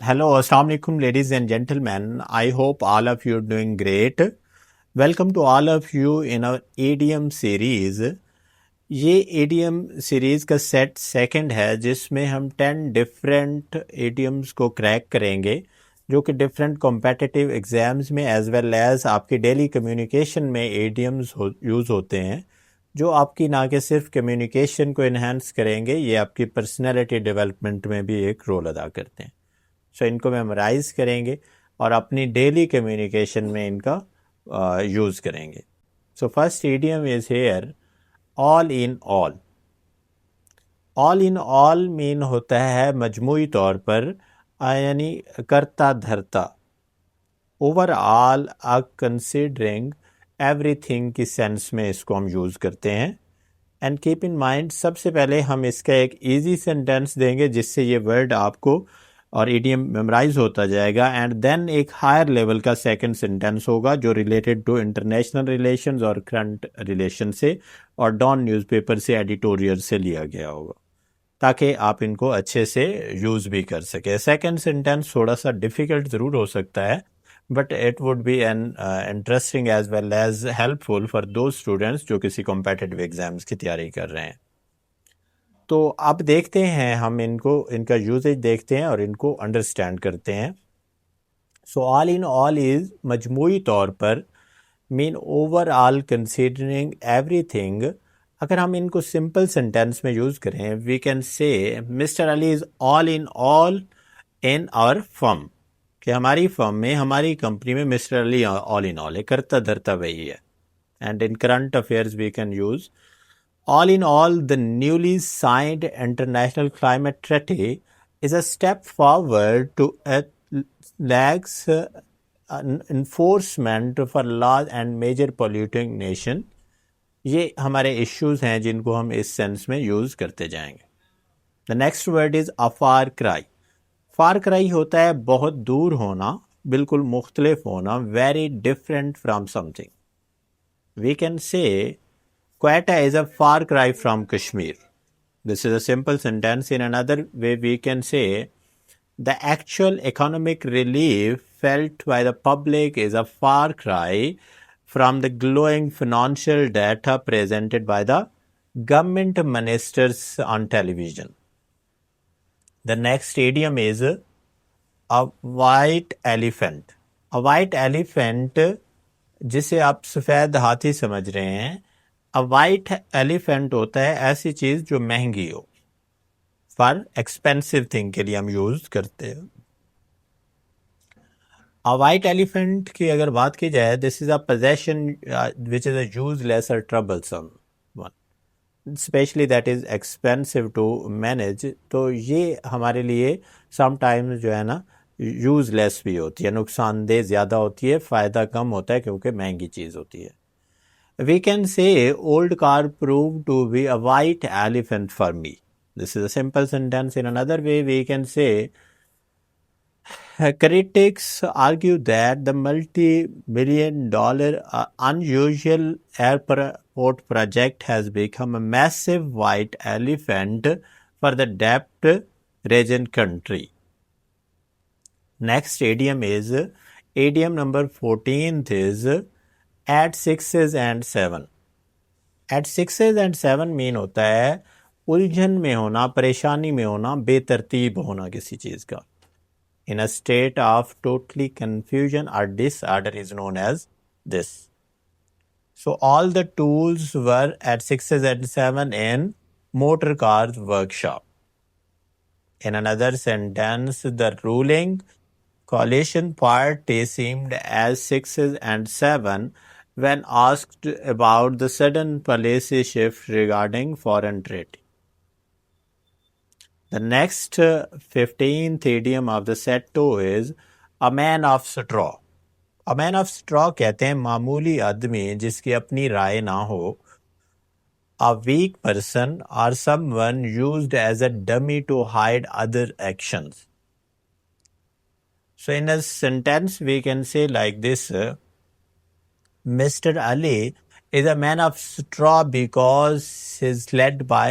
Hello, Assalamu alaikum, ladies and gentlemen. I hope all of you are doing great. Welcome to all of you in our ADM series. ये ADM series का set second है जिसमें हम 10 different ADMs को crack करेंगे जो कि different competitive exams में एज वेल एज आपकी डेली कम्युनिकेशन में ADMs यूज़ होते हैं जो आपकी ना कि सिर्फ कम्युनिकेशन को इन्हांस करेंगे, ये आपकी पर्सनैलिटी डेवलपमेंट में भी एक रोल अदा करते हैं। सो इनको मेमोराइज करेंगे और अपनी डेली कम्युनिकेशन में इनका यूज़ करेंगे। So first idiom is here all in all. All in all mean होता है मजमूई तौर पर यानी करता धरता, ओवरऑल कंसिडरिंग एवरीथिंग की सेंस में इसको हम यूज़ करते हैं। एंड कीप इन माइंड, सबसे पहले हम इसका एक इजी सेंटेंस देंगे जिससे ये वर्ड आपको और इडियम मेमोराइज होता जाएगा, एंड देन एक हायर लेवल का सेकंड सेंटेंस होगा जो रिलेटेड टू इंटरनेशनल रिलेशंस और करंट रिलेशन से और डॉन न्यूज़पेपर से एडिटोरियल से लिया गया होगा ताकि आप इनको अच्छे से यूज़ भी कर सके। सेकंड सेंटेंस थोड़ा सा डिफ़िकल्ट ज़रूर हो सकता है but it would be an interesting as well as helpful for the students जो किसी कॉम्पिटिटिव एग्जाम्स की तैयारी कर रहे हैं। तो अब देखते हैं, हम इनका यूजेज देखते हैं और इनको अंडरस्टैंड करते हैं। So all in all is मजमूई तौर पर मीन ओवरऑल कंसीडरिंग एवरीथिंग। अगर हम इनको सिंपल सेंटेंस में यूज़ करें, we can say mister Ali is all in our firm, कि हमारी फर्म में, हमारी कंपनी में mister Ali all in all है, करता धरता वही है। And in current affairs we can use all in all, the newly signed International Climate Treaty is a step forward to lax enforcement for large and major polluting nation. ये हमारे issues हैं जिनको हम इस सेंस में use करते जाएंगे। The next word is a far cry. Far cry होता है बहुत दूर होना, बिल्कुल मुख्तलिफ होना, very different from something. We can say Quetta is a far cry from Kashmir. This is a simple sentence. In another way, we can say the actual economic relief felt by the public is a far cry from the glowing financial data presented by the government ministers on television. The next idiom is a white elephant. A white elephant, जिसे आप सफ़ेद हाथी समझ रहे हैं, अ white elephant होता है ऐसी चीज़ जो महंगी हो, फॉर एक्सपेंसिव थिंग के लिए हम यूज़ करते हैं। अ वाइट एलिफेंट की अगर बात की जाए, this is a possession which is a useless और troublesome one, specially that is expensive to manage. तो ये हमारे लिए समटाइम्स जो है ना यूज़लेस भी होती है, नुकसानदेह ज़्यादा होती है, फ़ायदा कम होता है क्योंकि महंगी चीज़ होती है। We can say old car proved to be a white elephant for me. This is a simple sentence. In another way, we can say critics argue that the multi-billion-dollar unusual airport project has become a massive white elephant for the debt-ridden country. Next idiom is idiom number 14th is at sixes and seven. At sixes and seven mean होता है उलझन में होना, परेशानी में होना, बेतरतीब होना किसी चीज़ का। In a state of totally confusion और disorder is known as this. So all the tools were at sixes and seven in motor cars workshop. In another sentence, the ruling coalition party seemed as sixes and seven when asked about the sudden policy shift regarding foreign trade. The next 15th idiom of the set 2 is a man of straw. A man of straw कहते हैं मामूली आदमी जिसकी अपनी राय ना हो। A weak person or someone used as a dummy to hide other actions. So in a sentence we can say like this, Mr. Ali is a man of straw because he's led by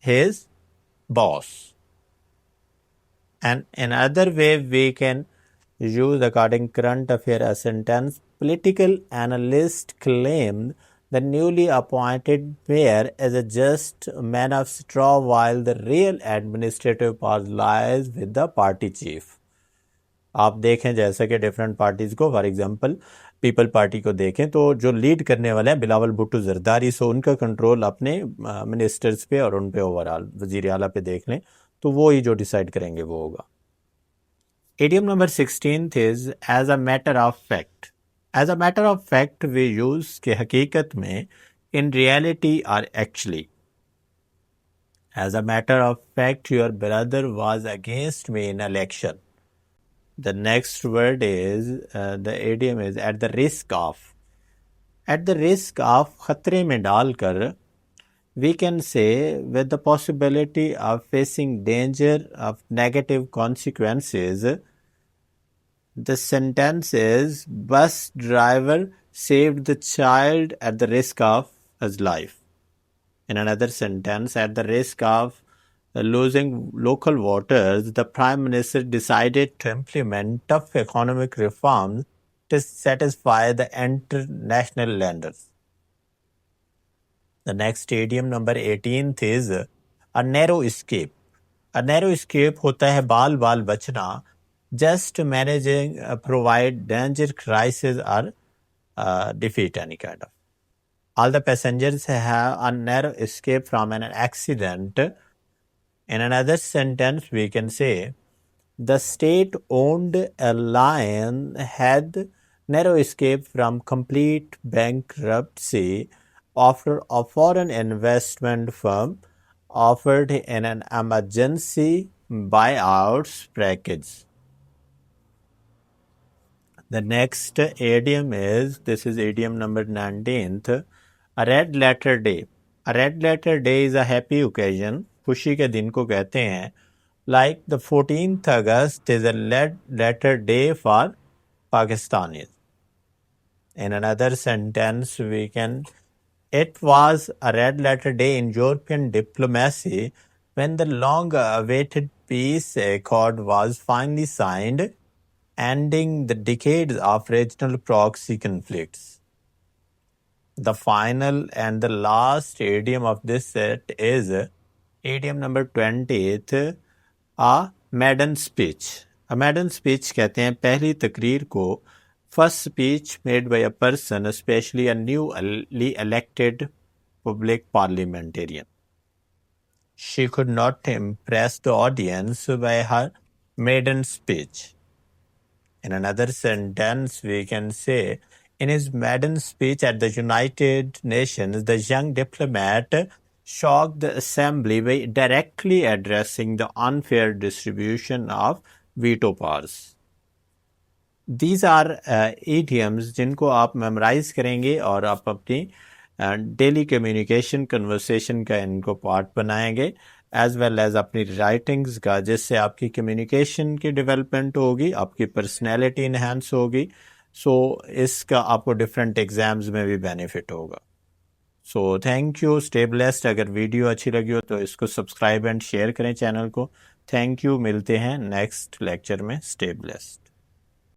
his boss. And another way we can use according current affair a sentence, political analyst claimed the newly appointed mayor is a just man of straw while the real administrative power lies with the party chief. आप देखें जैसे कि different parties को, for example people party को देखें तो जो lead करने वाले हैं बिलावल भुट्टो जरदारी, सो उनका कंट्रोल अपने मिनिस्टर्स पे और उन पे ओवरऑल वजीर आला पे देख लें तो वो ही जो डिसाइड करेंगे वो होगा. Idiom number 16th is as a matter of fact. As a matter of fact we use के हकीकत में, in reality or actually. As a matter of fact your brother was against me in election. The next word is, the idiom is at the risk of. At the risk of खतरे में डालकर, we can say with the possibility of facing danger of negative consequences. The sentence is bus driver saved the child at the risk of his life. In another sentence, at the risk of losing local voters, the Prime Minister decided to implement tough economic reforms to satisfy the international lenders. The next idiom number 18th is a narrow escape. A narrow escape होता है बाल बाल बचना, just managing provide danger, crisis or defeat any kind of. All the passengers have a narrow escape from an accident. In another sentence we can say the state-owned airline had narrow escape from complete bankruptcy after a foreign investment firm offered in an emergency buyouts package. The next idiom is, this is idiom number 19th, a red letter day. A red letter day is a happy occasion. खुशी के दिन को कहते हैं. Like the 14th August is a red letter day for Pakistanis. In another sentence we can, it was a red letter day in European diplomacy when the long-awaited peace accord was finally signed, ending the decades of regional proxy conflicts. The final and the last idiom of this set is idiom number 20th, a maiden speech. A maiden speech कहते हैं पहली तकरीर को, first speech made by a person, especially a newly elected public parliamentarian. She could not impress the audience by her maiden speech. In another sentence, we can say, in his maiden speech at the United Nations, the young diplomat shocked the assembly by directly addressing the unfair distribution of veto powers. These are idioms जिनको आप memorise करेंगे और आप अपनी daily communication conversation का इनको part बनाएंगे, as well as अपनी राइटिंग्स का, जिससे आपकी कम्युनिकेशन की डेवलपमेंट होगी, आपकी पर्सनैलिटी इन्हांस होगी. सो इसका आपको डिफरेंट एग्जाम्स में भी बेनिफिट होगा. So thank you, stay blessed. अगर वीडियो अच्छी लगी हो तो इसको सब्सक्राइब एंड शेयर करें चैनल को. थैंक यू, मिलते हैं नेक्स्ट लेक्चर में. Stay blessed.